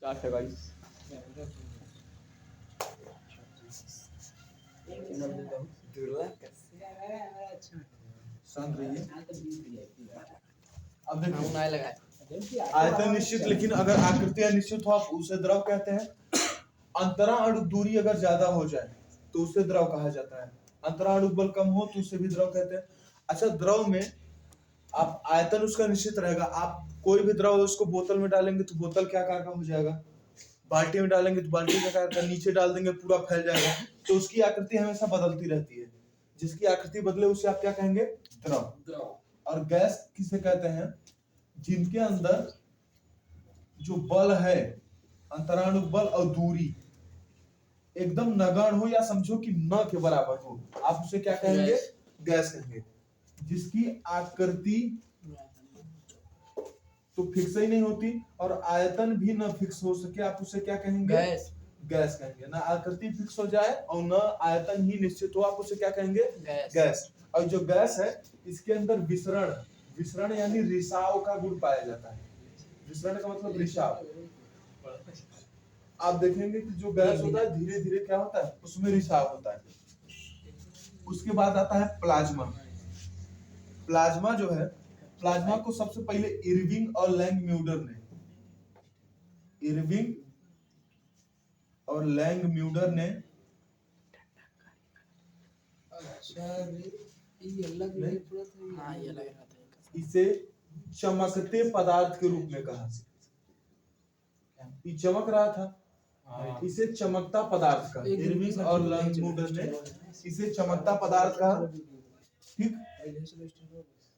422 शांत रहिए। अब देखिए आयतन निश्चित, लेकिन अगर आकृति अनिश्चित हो आप उसे द्रव कहते हैं। अंतराणु दूरी अगर ज्यादा हो जाए तो उसे द्रव कहा जाता है। अंतराणु बल कम हो तो उसे भी द्रव कहते हैं। अच्छा, द्रव में आप आयतन उसका निश्चित रहेगा। आप कोई भी द्रव उसको बोतल में डालेंगे तो बोतल क्या आकार का हो जाएगा, बाल्टी में डालेंगे तो बाल्टी का आकार का, नीचे डाल देंगे पूरा फैल जाएगा। तो उसकी आकृति हमेशा बदलती रहती है। जिसकी आकृति बदले उसे आप क्या कहेंगे, द्रव। और गैस किसे कहते हैं, जिनके अंदर जो बल है, अंतराणु बल और दूरी एकदम नगण्य हो, या समझो कि न के बराबर हो, आप उसे क्या कहेंगे, गैस कहेंगे। जिसकी आकृति तो फिक्स ही नहीं होती और आयतन भी न फिक्स हो सके, आप उसे क्या कहेंगे, गैस कहेंगे। ना आकृति फिक्स हो जाए और न आयतन ही निश्चित हो, आप उसे क्या कहेंगे, गैस। और जो गैस है इसके अंदर विसरण यानी रिसाव का गुण पाया जाता है। विसरण का मतलब रिसाव। आप देखेंगे कि जो गैस होता है धीरे धीरे क्या होता है, उसमें रिसाव होता है। उसके बाद आता है प्लाज्मा। प्लाज्मा जो है, प्लाज्मा को सबसे पहले इरविंग और लैंग म्यूडर ने इसे चमकते पदार्थ के रूप में कहा। ये चमक रहा था, इसे चमकता पदार्थ का, इरविंग और लैंग म्यूडर ने इसे चमकता पदार्थ कहा। ठीक,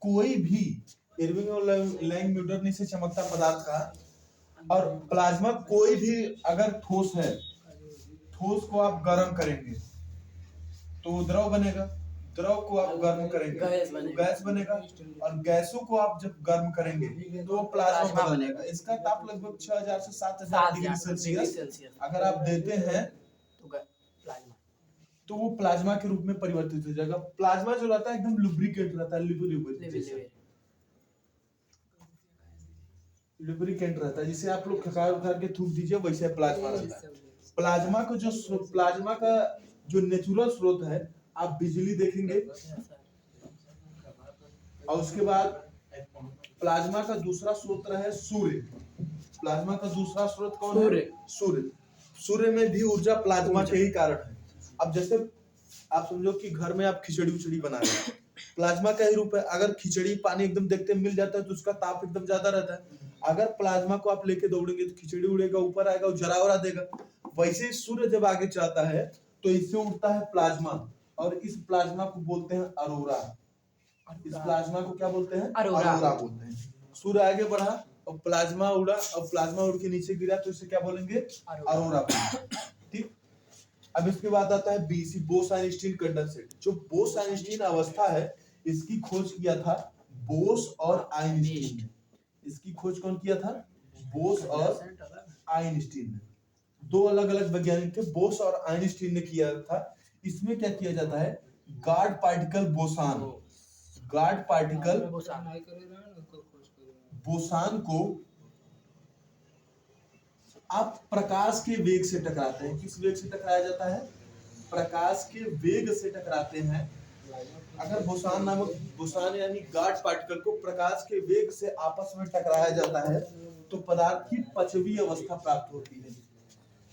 कोई भी इरविंग और लैंग म्यूडर ने इसे चमकता पदार्थ कहा। और प्लाज्मा कोई भी अगर ठोस है, ठोस को आप गर्म करेंगे तो द्रव बनेगा, द्रव को आप गर्म करेंगे तो गैस बनेगा, और गैसों को आप जब गर्म करेंगे तो प्लाज्मा बनेगा। इसका ताप लगभग 6000 से 7000 डिग्री सेल्सियस अगर आप देते हैं तो वो प्लाज्मा के रूप में परिवर्तित हो जाएगा। प्लाज्मा जो रहता है एकदम लुब्रिकेट रहता है, लुब्रिकेंट रहता है, जिसे आप लोग खकार उखार के थूक दीजिए वैसे प्लाज्मा रहता है। प्लाज्मा का जो नेचुरल स्रोत है, आप बिजली देखेंगे। और उसके बाद प्लाज्मा का दूसरा स्रोत है सूर्य। प्लाज्मा का दूसरा स्रोत कौन है, सूर्य। सूर्य में भी ऊर्जा प्लाज्मा के ही कारण है। अब जैसे आप समझो कि घर में आप खिचड़ी उचड़ी बना रहे हैं, प्लाज्मा का ही रूप है। अगर खिचड़ी पानी एकदम देखते मिल जाता है तो उसका ताप एकदम ज्यादा रहता है। अगर प्लाज्मा को आप लेके दौड़ेंगे तो खिचड़ी उड़ेगा, ऊपर आएगा और जरावरा देगा। वैसे ही सूर्य जब आगे जाता है तो इससे उड़ता है प्लाज्मा, और इस प्लाज्मा को बोलते हैं अरोरा। इस प्लाज्मा को क्या बोलते हैं, अरोरा बोलते हैं। सूर्य आगे बढ़ा और प्लाज्मा उड़ा, और प्लाज्मा उड़ के नीचे गिरा तो इसे क्या बोलेंगे, अरोरा बोलेंगे। ठीक, अब इसके बाद आता है बीसी, बोस-आइंस्टीन कंडेंसेट। जो बोस-आइंस्टीन अवस्था है इसकी खोज किया था बोस और आइंस्टीन ने। इसकी खोज कौन किया था, बोस और आइंस्टीन ने। दो अलग अलग वैज्ञानिक थे, बोस और आइंस्टीन ने किया था। इसमें क्या किया जाता है, गार्ड पार्टिकल बोसान को आप प्रकाश के वेग से टकराते हैं। किस वेग से टकराया जाता है, प्रकाश के वेग से टकराते हैं। अगर बोसान यानी गार्ड पार्टिकल को प्रकाश के वेग से आपस में टकराया जाता है तो पदार्थ की पांचवी अवस्था प्राप्त होती है।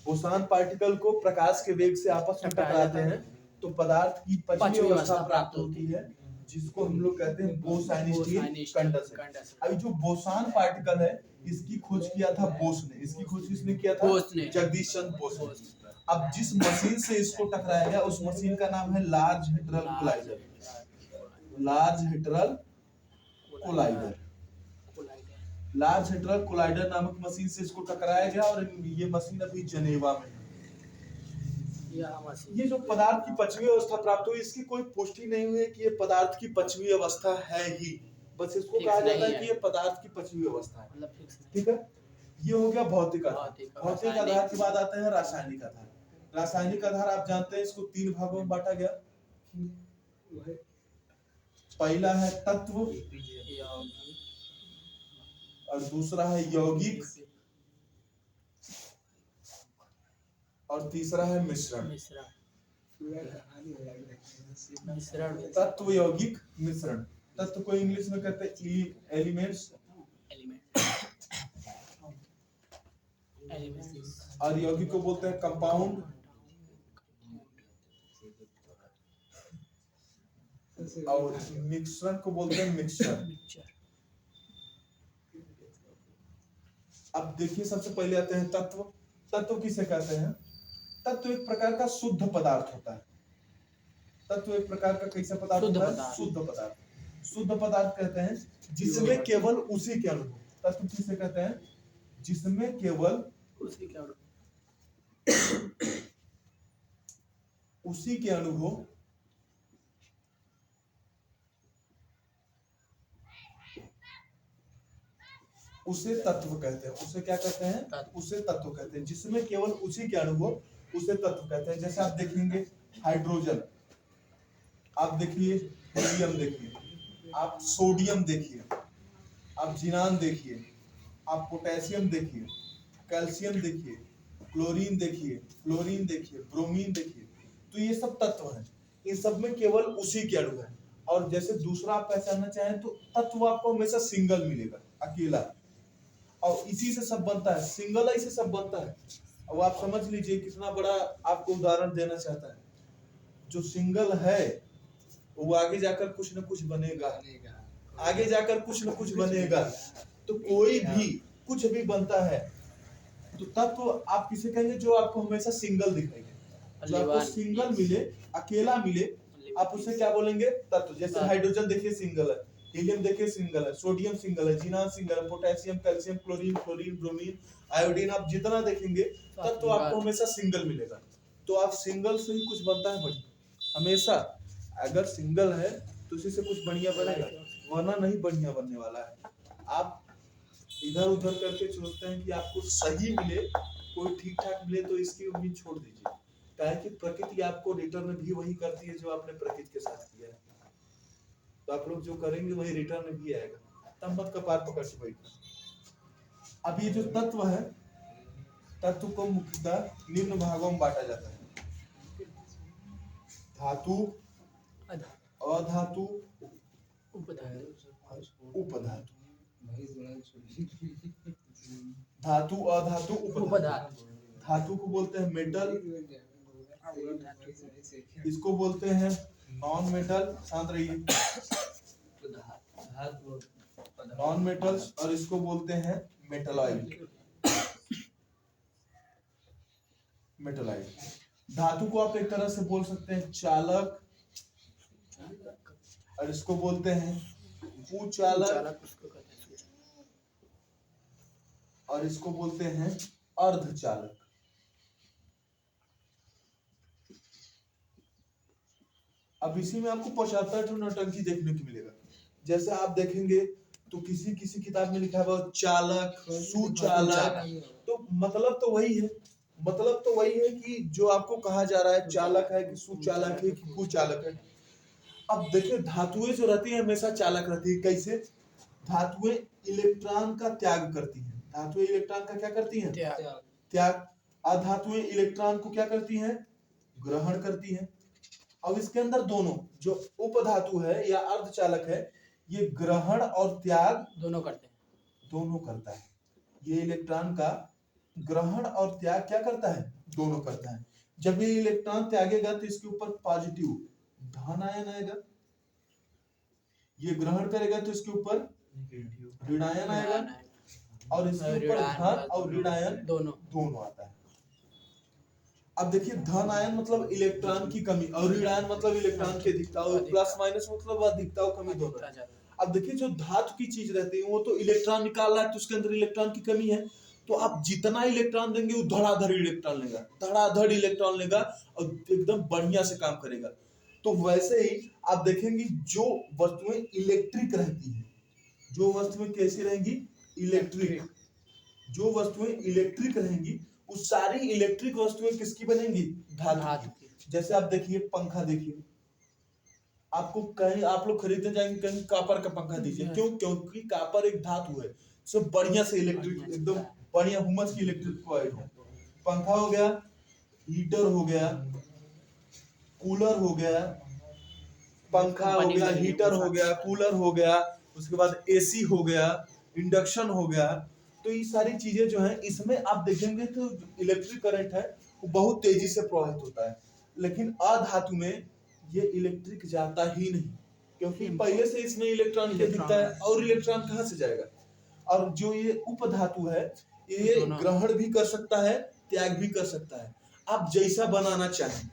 बोसान पार्टिकल को प्रकाश के वेग से आपस में टकराते हैं तो पदार्थ की पांचवी अवस्था प्राप्त होती है, जिसको हम लोग कहते हैं बोस-आइंस्टीन कंडेंसेट। अभी जो बोसान पार्टिकल है इसकी खोज किया था बोस ने। इसकी खोज किसने किया था, जगदीश चंद्र बोस ने। अब जिस मशीन से इसको टकराया गया उस मशीन का नाम है लार्ज हेड्रल कोलाइडर। लार्ज हेड्रल कोलाइडर नामक मशीन से इसको टकराया गया, और ये मशीन अभी जनेवा में है। ये जो पदार्थ की पांचवी अवस्था प्राप्त हुई, इसकी कोई पुष्टि नहीं हुई कि ये पदार्थ की पांचवी अवस्था है ही, बस इसको कहा जाता है कि ये पदार्थ की पांचवी अवस्था है। ठीक है, ये हो गया भौतिक आधार। भौतिक आधार के बाद आता है रासायनिक आधार। रासायनिक आधार आप जानते हैं, इसको तीन भागों में बांटा गया। पहला है तत्व और दूसरा है यौगिक और तीसरा है मिश्रण। तत्व यौगिक मिश्रण। तत्व को इंग्लिश में कहते हैं एलिमेंट्स, और यौगिक को बोलते हैं कंपाउंड, और मिश्रण को बोलते हैं मिक्सचर। अब देखिए, सबसे पहले आते हैं तत्व। तत्व किसे कहते हैं? तत्व एक प्रकार का शुद्ध पदार्थ होता है। तत्व एक प्रकार का कैसा पदार्थ होता है? शुद्ध पदार्थ। शुद्ध पदार्थ कहते हैं जिसमें केवल उसी के अणु। तत्व किसे कहते हैं? जिसमें केवल उसी के अणु हो, उसे तत्व कहते हैं। उसे क्या कहते हैं? उसे तत्व कहते हैं। जिसमें केवल उसी के अणु हो उसे तत्व कहते हैं। जैसे आप देखेंगे हाइड्रोजन, आप देखिए हीलियम, देखिए आप सोडियम, देखिए आप जिनान, देखिए आप पोटेशियम, देखिए कैल्शियम, देखिए क्लोरीन, देखिए फ्लोरीन, देखिए ब्रोमीन, देखिए। तो ये सब तत्व हैं। इन सब में केवल उसी के अणु है। और जैसे दूसरा आप पहचानना चाहें तो तत्व आपको हमेशा सिंगल मिलेगा, अकेला, और इसी से सब बनता है। सिंगल ऐसे सब बनता है। अब आप समझ लीजिए कितना बड़ा आपको उदाहरण देना चाहता है। जो सिंगल है वो आगे जाकर कुछ न कुछ बनेगा, आगे जाकर कुछ न कुछ बनेगा। तो कोई भी कुछ भी बनता है तो तत्व आप किसे कहेंगे? जो आपको हमेशा सिंगल दिखेगा, जो आपको सिंगल मिले, अकेला मिले, आप उसे क्या बोलेंगे? तत्व। जैसे हाइड्रोजन देखिए सिंगल है, हीलियम देखिए सिंगल है, सोडियम सिंगल है, जिनान सिंगल है, potassium, calcium, chlorine, fluorine, bromine, iodine, आप जितना देखेंगे तत्व आपको हमेशा सिंगल मिलेगा। तो आप सिंगल से ही कुछ बनता है बढ़िया। हमेशा अगर सिंगल है तो उसी से कुछ बढ़िया बनेगा, वरना नहीं बढ़िया बनने वाला है। आप इधर उधर करके सोचते हैं कि आपको सही मिले, कोई ठीक ठाक मिले, तो इसकी उम्मीद छोड़ दीजिए। काहे कि प्रकृति आपको रिटर्न भी वही करती है जो आपने प्रकृति के साथ किया है। तो आप लोग जो करेंगे वही रिटर्न भी आएगा। तब मत कपार पकड़ के बैठना। अब ये जो तत्व है, तत्व को मुख्यतः निम्न भागों में बांटा जाता है: धातु, अधातु, उपधातु। धातु, अधातु, उपधातु। धातु को बोलते हैं मेटल, इसको बोलते हैं नॉन मेटल, शांत रहिए, नॉन मेटल्स, और इसको बोलते हैं मेटलॉइड। मेटलॉइड। धातु को आप एक तरह से बोल सकते हैं चालक, और इसको बोलते हैं कुचालक, और इसको बोलते हैं अर्धचालक। अब इसी में आपको 75 नौटंकी देखने को मिलेगा। जैसे आप देखेंगे तो किसी किसी किताब में लिखा हुआ चालक, सुचालक, तो मतलब तो वही है। मतलब तो वही है कि जो आपको कहा जा रहा है चालक है कि सुचालक है कि कुचालक है। अब देखिए धातुएं जो रहती है हमेशा चालक रहती है। कैसे? धातुएं इलेक्ट्रॉन का त्याग करती हैं। धातुएं इलेक्ट्रॉन का क्या करती हैं? त्याग। अधातुएं इलेक्ट्रॉन को क्या करती हैं? ग्रहण करती हैं। अब इसके अंदर दोनों, जो उपधातु है या अर्धचालक है, ये ग्रहण और त्याग दोनों करते हैं। दोनों करता है। ये इलेक्ट्रॉन का ग्रहण और त्याग क्या करता है? दोनों करता है। जब ये इलेक्ट्रॉन त्यागेगा तो इसके ऊपर पॉजिटिव धन आयन आएगा, ये ग्रहण करेगा तो इसके ऊपर ऋण आयन आएगा, और इसके ऊपर धन और ऋण आयन दोनों आता है। अब देखिए धन आयन मतलब इलेक्ट्रॉन की कमी, और ऋण आयन मतलब इलेक्ट्रॉन की अधिकता, और प्लस माइनस मतलब अधिकता और कमी दोनों। अब देखिए जो धातु की चीज रहती है वो तो इलेक्ट्रॉन निकाल रहा है तो उसके अंदर इलेक्ट्रॉन की कमी है, तो आप जितना इलेक्ट्रॉन देंगे वो धड़ाधड़ इलेक्ट्रॉन लेगा, धड़ाधड़ इलेक्ट्रॉन लेगा और एकदम बढ़िया से काम करेगा। तो वैसे ही आप देखेंगे जो वस्तुएं इलेक्ट्रिक रहती हैं, जो वस्तुएं कैसी रहेंगी? इलेक्ट्रिक। जो वस्तुएं इलेक्ट्रिक रहेंगी वो सारी इलेक्ट्रिक वस्तुएं किसकी बनेंगी? धातु की। जैसे आप देखिए पंखा, देखिए आपको कहीं आप लोग खरीदने जाएंगे कहीं कॉपर का पंखा दीजिए, क्यों? क्योंकि कॉपर एक धातु है, सब बढ़िया से इलेक्ट्रिक, एकदम बढ़िया हुमस की इलेक्ट्रिक कॉइल है। पंखा हो गया, हीटर हो गया, कूलर हो गया, पंखा हो गया, हीटर हो गया, कूलर हो गया, उसके बाद एसी हो गया, इंडक्शन हो गया। तो ये सारी चीजें जो है इसमें आप देखेंगे तो इलेक्ट्रिक करंट है वो बहुत तेजी से प्रवाहित होता है, लेकिन अधातु में ये इलेक्ट्रिक जाता ही नहीं, क्योंकि पहले से इसमें इलेक्ट्रॉन दिखता है और इलेक्ट्रॉन कहाँ से जाएगा। और जो ये उपधातु है ये ग्रहण भी कर सकता है, त्याग भी कर सकता है, आप जैसा बनाना चाहें।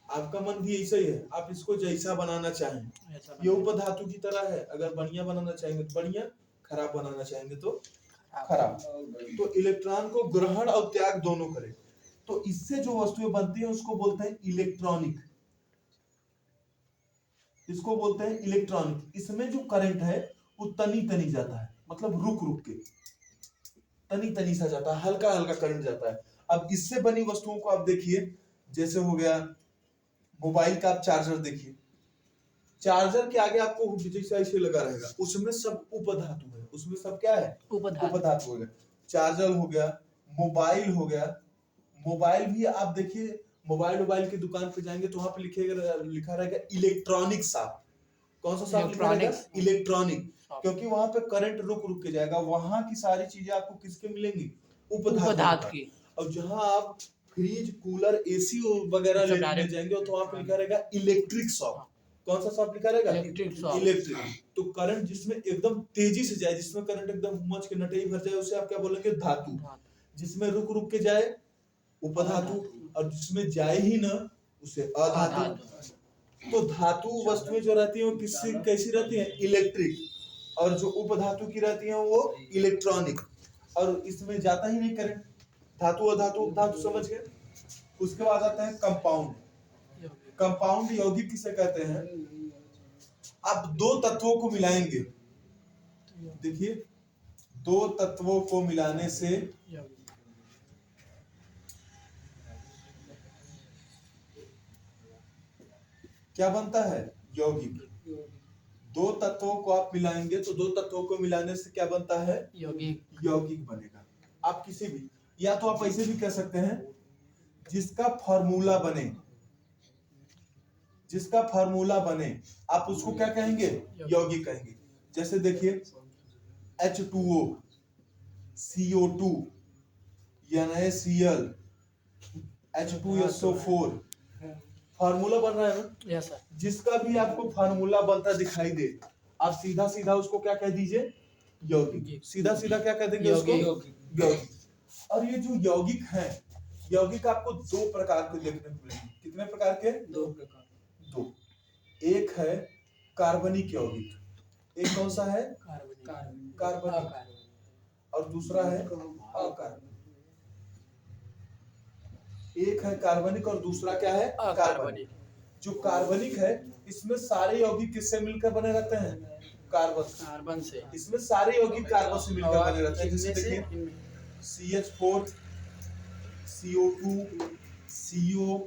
आपका मन भी ऐसा ही है, आप इसको जैसा बनाना चाहें। ये उपधातु की तरह है, अगर बढ़िया बनाना चाहेंगे तो बढ़िया, खराब बनाना चाहेंगे तो खराब। तो इलेक्ट्रॉन को ग्रहण और त्याग दोनों करे, तो इससे जो वस्तुएं बनती है उसको बोलते हैं इलेक्ट्रॉनिक, इसको बोलते हैं इलेक्ट्रॉनिक। इसमें जो करंट है वो तनी तनी जाता है, मतलब रुक रुक के तनी तनी सा जाता है, हल्का हल्का करंट जाता है। अब इससे बनी वस्तुओं को आप देखिए, जैसे हो गया मोबाइल का आप चार्जर देखिए, चार्जर के आगे आपको जैसे ऐसे लगा रहेगा, उसमें सब उपधातु है, उसमें सब क्या है, उपधातु हो गया। चार्जर हो गया, मोबाइल हो गया, मोबाइल भी आप देखिए, मोबाइल की दुकान पे जाएंगे तो वहां पे लिखा रहेगा इलेक्ट्रॉनिक शॉप। कौन सा शॉप लिखा रहेगा, इलेक्ट्रॉनिक, क्योंकि वहां पे करंट रुक रुक के जाएगा। वहां की सारी चीजें आपको किसके मिलेंगी, उपधातु की। और जहां आप फ्रिज कूलर एसी वगैरह लेने जाएंगे तो वहां पे लिखा रहेगा इलेक्ट्रिक शॉप। कौन सा शॉप लिखा रहेगा, इलेक्ट्रिक। तो करंट जिसमें एकदम तेजी से जाए, जिसमें करंट एकदम मच के नटेई भर जाए, उसे आप क्या बोलेंगे, धातु। जिसमें रुक रुक के जाए, उपधातु। और जिसमें जाए ही ना, उसे अधातु। तो धातु वस्तुएं जो रहती है वो किससे कैसी रहती है, इलेक्ट्रिक, और जो उपधातु की रहती है वो इलेक्ट्रॉनिक। और इसमें जाता ही नहीं करंट, धातु अधातु उपधातु, समझ गए। उसके बाद आता है कंपाउंड। कंपाउंड यौगिक किसे कहते हैं, आप दो तत्वों को मिलाएंगे, देखिए दो तत्वों को मिलाने से क्या बनता है, यौगिक। दो तत्वों को आप मिलाएंगे तो दो तत्वों को मिलाने से क्या बनता है, यौगिक बनेगा। आप किसी भी, या तो आप ऐसे भी कह सकते हैं, जिसका फॉर्मूला बने, जिसका फॉर्मूला बने आप उसको क्या कहेंगे, यौगिक कहेंगे। जैसे देखिए H2O, CO2, NaCl, H2SO4, formula बन रहा है ना। Yes sir. जिसका भी आपको फार्मूला बनता दिखाई दे, आप सीधा सीधा उसको क्या कह दीजिए, यौगिक। सीधा सीधा क्या कह देंगे उसको, यौगिक। और ये जो यौगिक है, यौगिक आपको दो प्रकार के देखने को मिलेंगे। कितने प्रकार के, दो प्रकार। दो, एक है कार्बनिक यौगिक, एक कौन सा है, कार्बनिक, और दूसरा है अकार्बनिक। एक है कार्बनिक और दूसरा क्या है, कार्बनिक। जो कार्बनिक है इसमें सारे यौगिक किससे मिलकर बने रहते हैं, कार्बन से। इसमें सारे यौगिक कार्बन से मिलकर बने रहते हैं। जैसे देखिए CH4, CO2, CO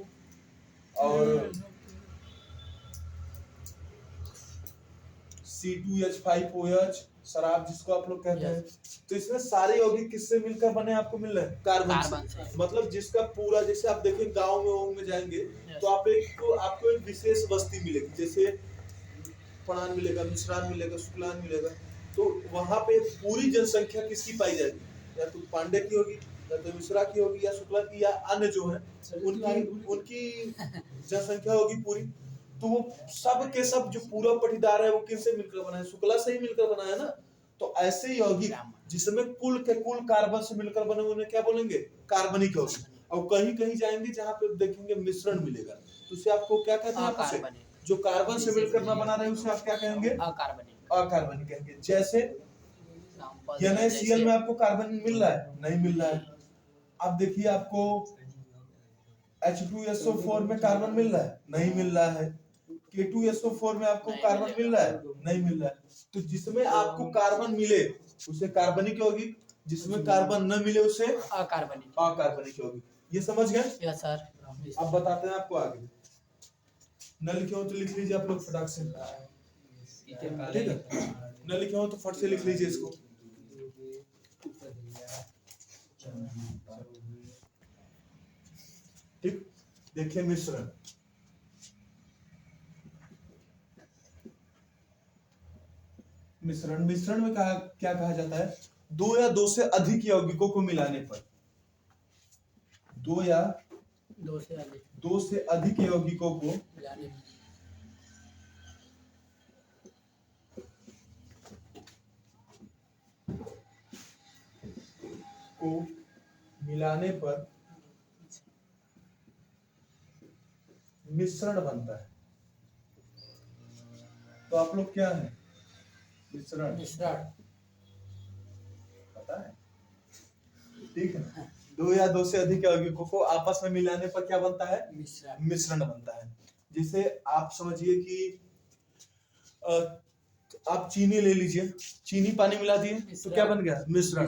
और C2H5OH, शराब जिसको आप लोग कहते हैं। तो इसमें सारे यौगिक किससे मिलकर बने आपको मिल रहे हैं, कार्बन से। मतलब जिसका पूरा, जैसे आप देखिए गांव में जाएंगे तो आपको एक विशेष बस्ती मिलेगी, जैसे पणान मिलेगा, मिश्रान मिलेगा, शुक्लान मिलेगा। तो वहां पे पूरी जनसंख्या किसकी पाई जाएगी, या तो पांडे की होगी, या तो मिश्रा की होगी, या शुक्ला की, या अन्य जो है उनकी जनसंख्या होगी पूरी। तो वो सब के सब जो पूरा पटीदार है वो किससे मिलकर बना है, शुक्ला से ही मिलकर बना है ना। तो ऐसे यौगिक जिसमें कुल के कुल कार्बन से मिलकर बने उन्हें क्या बोलेंगे, कार्बनिक यौगिक। और कहीं कहीं जाएंगे जहाँ पे देखेंगे मिश्रण मिलेगा, तो उसे आपको क्या कहते हैं, आपसे जो कार्बन से मिलकर ना बना रहे उसे आप क्या कहेंगे, अकार्बनिक कहेंगे। जैसे NaCl में आपको कार्बन मिल रहा है, नहीं मिल रहा है। अब देखिए आपको H2SO4 में कार्बन मिल रहा है, नहीं मिल रहा है। K2SO4 में आपको कार्बन मिल रहा है, नहीं मिल रहा है। तो जिसमें आपको कार्बन मिले उसे कार्बनिक यौगिक, जिसमें कार्बन न मिले उसे अकार्बनिक यौगिक। ये समझ गए, यस सर। अब बताते हैं आपको आगे। न लिखे हो तो लिख लीजिए आप लोग फटाक से, ठीक है। न लिखे हो तो फट से लिख लीजिए इसको। ठीक, देखिए मिश्रण। मिश्रण में क्या कहा जाता है? दो या दो से अधिक यौगिकों को मिलाने पर, दो से अधिक यौगिकों को मिलाने पर मिश्रण बनता है। तो आप लोग क्या है? मिश्रण पता है? ठीक है। दो या दो से अधिक यौगिकों को आपस में मिलाने पर क्या बनता है? मिश्रण बनता है। जैसे आप समझिए कि आप चीनी ले लीजिए, चीनी पानी मिला दिए तो क्या बन गया? मिश्रण।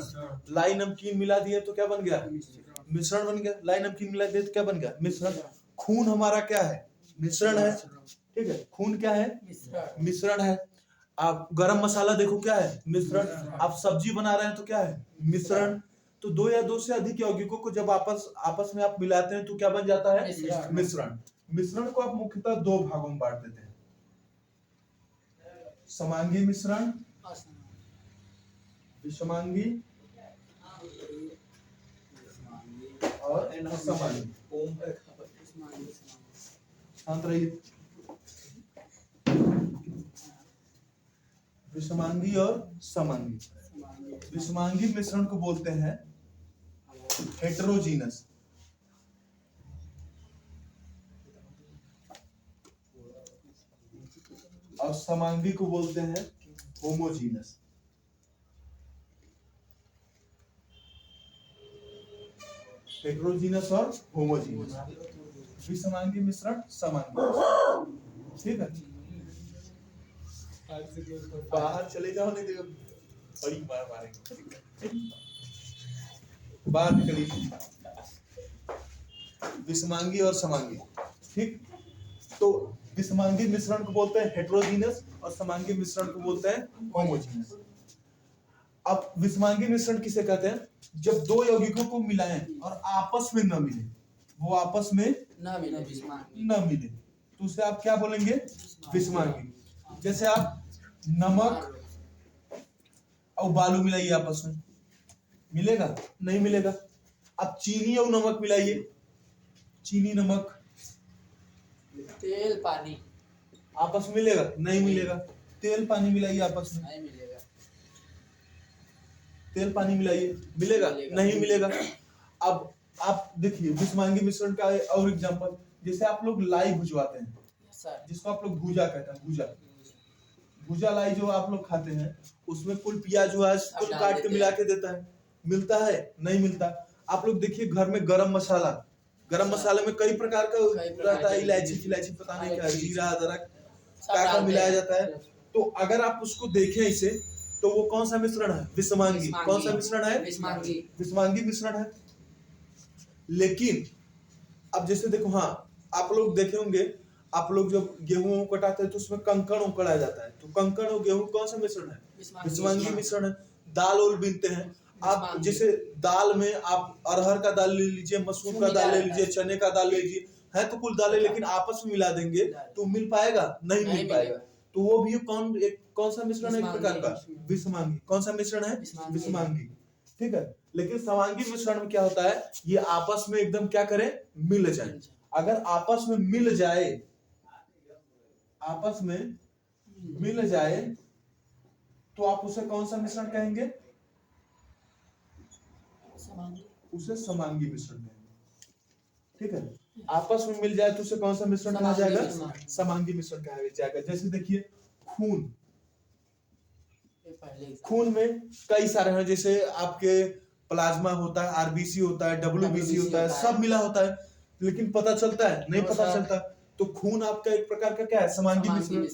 लाई नमकीन मिला दिए तो क्या बन गया? मिश्रण बन गया। लाई नमकीन मिला दिए तो क्या बन गया? मिश्रण। खून हमारा क्या है? मिश्रण है। ठीक है, खून क्या है? मिश्रण है। आप गरम मसाला देखो क्या है? मिश्रण। आप सब्जी बना रहे हैं तो क्या है? मिश्रण। तो दो या दो से अधिक यौगिकों को जब आपस में आप मिलाते हैं तो क्या बन जाता है? मिश्रण। मिश्रण को आप मुख्यतः दो भागों में बांट देते हैं, समांगी मिश्रण, विषमांगी और असमांगी। शांत रहिए। विषमांगी और समांगी। विषमांगी मिश्रण को बोलते हैं हेटेरोजीनस, और समांगी को बोलते हैं होमोजीनस। हेटेरोजीनस और होमोजीनस। विषमांगी मिश्रण, समांगी। ठीक है, बाहर चले जाओ, नहीं तो बड़ी मार मारेंगे। बाहर निकलिए। विषमांगी और समांगी। ठीक, तो विषमांगी मिश्रण को बोलते हैं हेटेरोजीनस और समांगी मिश्रण को बोलते हैं होमोजीनस। अब विषमांगी मिश्रण किसे कहते हैं? जब दो यौगिकों को मिलाएं और आपस में न मिले, वो आपस में न मिले तो उसे आप क्या बोलेंगे? विषमांगी। जैसे आप नमक और बालू मिलाइए आपस में, मिलेगा? नहीं मिलेगा। आप चीनी और नमक मिलाइए, चीनी नमक, तेल पानी आपस में मिलेगा? नहीं मिलेगा। तेल पानी मिलाइए आपस में, नहीं मिलेगा। तेल पानी मिलाइए, मिलेगा? नहीं मिलेगा। अब आप देखिए विषमांगी मिश्रण का और एग्जांपल, जैसे आप लोग लाई भुजवाते हैं, जिसको आप लोग भूजा कहते हैं, भूजा। भूजा लाई जो आप लोग खाते हैं, उसमें कुल प्याज व्याज कुल काट के मिला के देता है, मिलता है? नहीं मिलता। आप लोग देखिए घर में गरम मसाला, गरम मसाले में कई प्रकार का रहता है, इलायची पता नहीं क्या, जीरा अदरक क्या मिलाया जाता है। तो अगर आप उसको देखें इसे तो वो कौन सा मिश्रण है? विषमांगी। कौन सा मिश्रण है? विषमांगी मिश्रण है। लेकिन अब जैसे देखो, हाँ आप लोग देखे होंगे, आप लोग जब गेहूं कटाते हैं तो उसमें कंकड़ उकड़ आ जाता है, तो कंकड़ और गेहूं कौन सा मिश्रण है? विषमांगी मिश्रण है। दाल उल बीनते हैं आप, जैसे दाल में आप अरहर का दाल ले लीजिए, मसूर का दाल ले लीजिए, चने का दाल ले लीजिए, है तो कुल दालें, लेकिन आपस में मिला देंगे तो मिल पाएगा? नहीं मिल पाएगा। तो वो भी कौन सा मिश्रण है? एक प्रकार का विषमांगी। कौन सा मिश्रण है? विषमांगी। ठीक है, लेकिन समांगी मिश्रण में क्या होता है? ये आपस में एकदम क्या करें? मिल जाए। अगर आपस में मिल जाए, आपस में मिल जाए तो आप उसे कौन सा मिश्रण कहेंगे? उसे समांगी मिश्रण कहेंगे। ठीक है, आपस में मिल जाए तो उसे कौन सा मिश्रण कहा जाएगा? समांगी मिश्रण कहा जाएगा। जैसे देखिए खून, खून में कई सारे हैं, जैसे आपके प्लाज्मा होता है, आरबीसी होता है, डब्ल्यूबीसी होता है, सब मिला होता है, लेकिन पता चलता है? नहीं पता चलता। तो खून आपका एक प्रकार का क्या है? समांगी मिश्रण।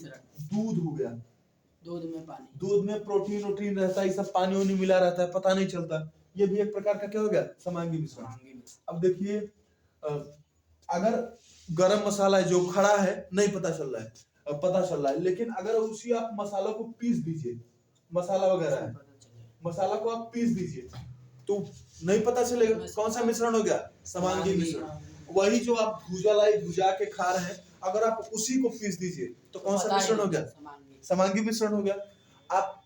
दूध हो गया, दूध में प्रोटीन वोटीन रहता है, सब पानी वानी मिला रहता है, पता नहीं चलता, ये भी एक प्रकार का क्या हो गया? समांगी मिश्रण। अब देखिए अगर गरम मसाला है जो खड़ा है, नहीं पता चल रहा है, पता चल रहा है, लेकिन अगर उसी आप मसालों को पीस दीजिए, मसाला वगैरह है, मसाला को आप पीस दीजिए तो नहीं पता चलेगा। कौन सा मिश्रण हो गया? समांगी मिश्रण। वही जो आप भुजा लाई भुजा के खा रहे हैं, अगर आप उसी को पीस दीजिए तो कौन सा मिश्रण हो गया? समांगी मिश्रण हो गया। आप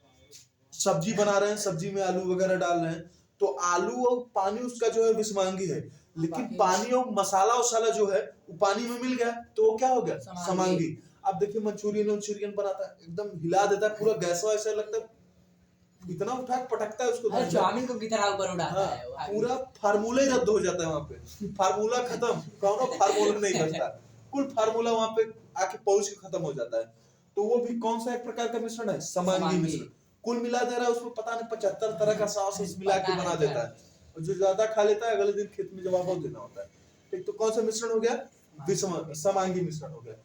सब्जी बना रहे हैं, सब्जी में आलू वगैरह डाल रहे हैं, तो आलू और पानी उसका जो है विषमांगी है, लेकिन पानी और मसाला वसाला जो है वो पानी में मिल गया तो वो क्या हो गया? समांगी। अब देखिए मंचूरियन बनाता है, एकदम हिला देता है पूरा, गैस ऐसा लगता है इतना उठा पटकता है उसको, चाउमीन को कितना ऊपर उड़ाता है, पूरा फार्मूला ही रद्द हो जाता है वहां पे, फार्मूला खत्म, कौनो फार्मूला नहीं बचता, कुल फार्मूला वहां पे आके पहुंच के खत्म हो जाता है। तो वो भी कौन सा एक प्रकार का मिश्रण है? समांगी मिश्रण। कुल मिला दे रहा है उसमें, पता नहीं 75 तरह का सॉस मिला के बना देता है, और जो ज्यादा खा लेता है अगले दिन खेत में जवाब देना होता है। ठीक, तो कौन सा मिश्रण हो गया? समांगी मिश्रण हो गया।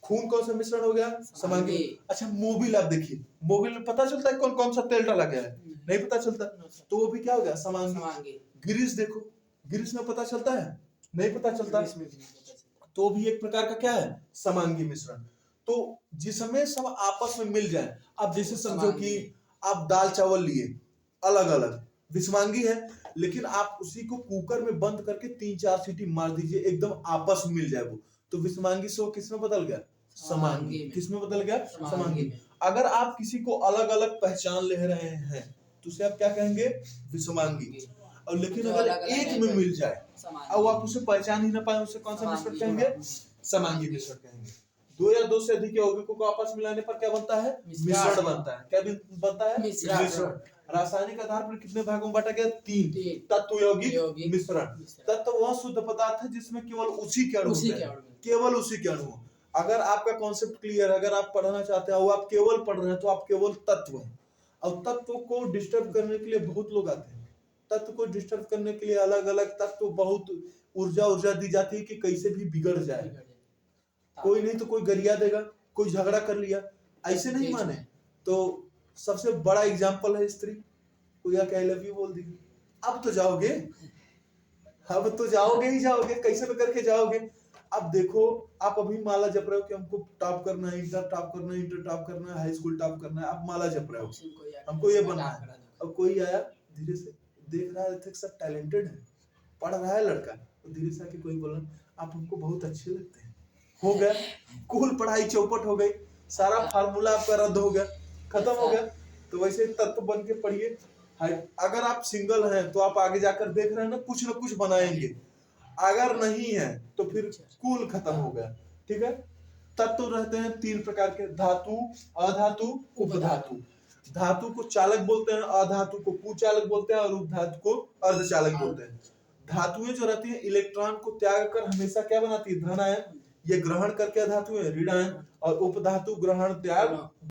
खून कौन सा मिश्रण हो गया? समांगी। अच्छा, मोबिल आप देखिए, मोबिल में पता चलता है कौन कौन सा तेल डाला गया है? नहीं पता चलता, तो वो भी क्या हो गया? समांगी। ग्रीस देखो, ग्रीस में पता चलता है? नहीं पता चलता, तो भी एक प्रकार का क्या है? समांगी मिश्रण। तो जिसमें सब आपस में मिल जाए, आप जैसे समझो कि आप दाल चावल लिए अलग अलग, विषमांगी है, लेकिन आप उसी को कुकर में बंद करके 3-4 सीटी मार दीजिए, एकदम आपस में मिल जाए वो, तो विषमांगी से वो किसमें बदल गया? समांगी। किसमें बदल गया? समांगी। अगर आप किसी को अलग अलग पहचान ले रहे हैं तो उसे आप क्या कहेंगे? विषमांगी। और लेकिन अगर एक में मिल जाए और आप उसे पहचान ही ना पाए, उसे कौन सा मिश्रण कहेंगे? समांगी मिश्रण कहेंगे। दो या दो से अधिक यौगिकों को आपस में मिलाने पर क्या बनता है? मिश्रण बनता है। क्या बनता है? मिश्रण। रासायनिक आधार पर कितने भागों में बांटा गया? 3। तत्व यौगिक मिश्रण। तत्व वह शुद्ध पदार्थ है जिसमें केवल उसी के अणु हैं, केवल उसी के अणु। अगर आपका कॉन्सेप्ट क्लियर, अगर आप पढ़ना चाहते हैं और आप केवल पढ़ रहे हैं तो आप केवल तत्व हैं। और तत्व को डिस्टर्ब करने के लिए बहुत लोग आते हैं, तत्व को डिस्टर्ब करने के लिए अलग अलग तत्व, बहुत ऊर्जा दी जाती है कि कैसे भी बिगड़ जाए। कोई नहीं तो कोई गरिया देगा, कोई झगड़ा कर लिया, ऐसे नहीं माने। तो सबसे बड़ा एग्जाम्पल है स्त्री, कोई आके आई लव यू बोल दी, अब तो जाओगे, अब तो जाओगे ही जाओगे, कैसे भी करके जाओगे। अब देखो, आप अभी माला जप रहे हो कि हमको टॉप करना है, इंटर टॉप करना है, इंटर टॉप करना है, हाई स्कूल टॉप करना है, आप माला जप रहे हो, हमको ये बनना है। अब कोई आया धीरे से, देख रहा है सब टैलेंटेड है, पढ़ रहा है लड़का, तो धीरे से आके कोई बोला आप हमको बहुत अच्छे लगते हैं, हो गया, कुल पढ़ाई चौपट हो गई, सारा फार्मूला आपका रद्द हो गया, खत्म हो गया। तो वैसे तत्व बन के पढ़िए। अगर आप सिंगल हैं तो आप आगे जाकर देख रहे हैं ना कुछ बनाएंगे, अगर नहीं है तो फिर कुल खत्म हो गया। ठीक है, तत्व रहते हैं 3 प्रकार के, धातु, अधातु, उपधातु। धातु को चालक बोलते हैं, अधातु को कुचालक बोलते हैं, और उपधातु को अर्धचालक बोलते हैं। धातुएं जो रहती हैं इलेक्ट्रॉन को त्याग कर हमेशा क्या बनाती है? धन आयन। ये ग्रहण करके धातु है ऋण आयन, और उपधातु ग्रहण त्याग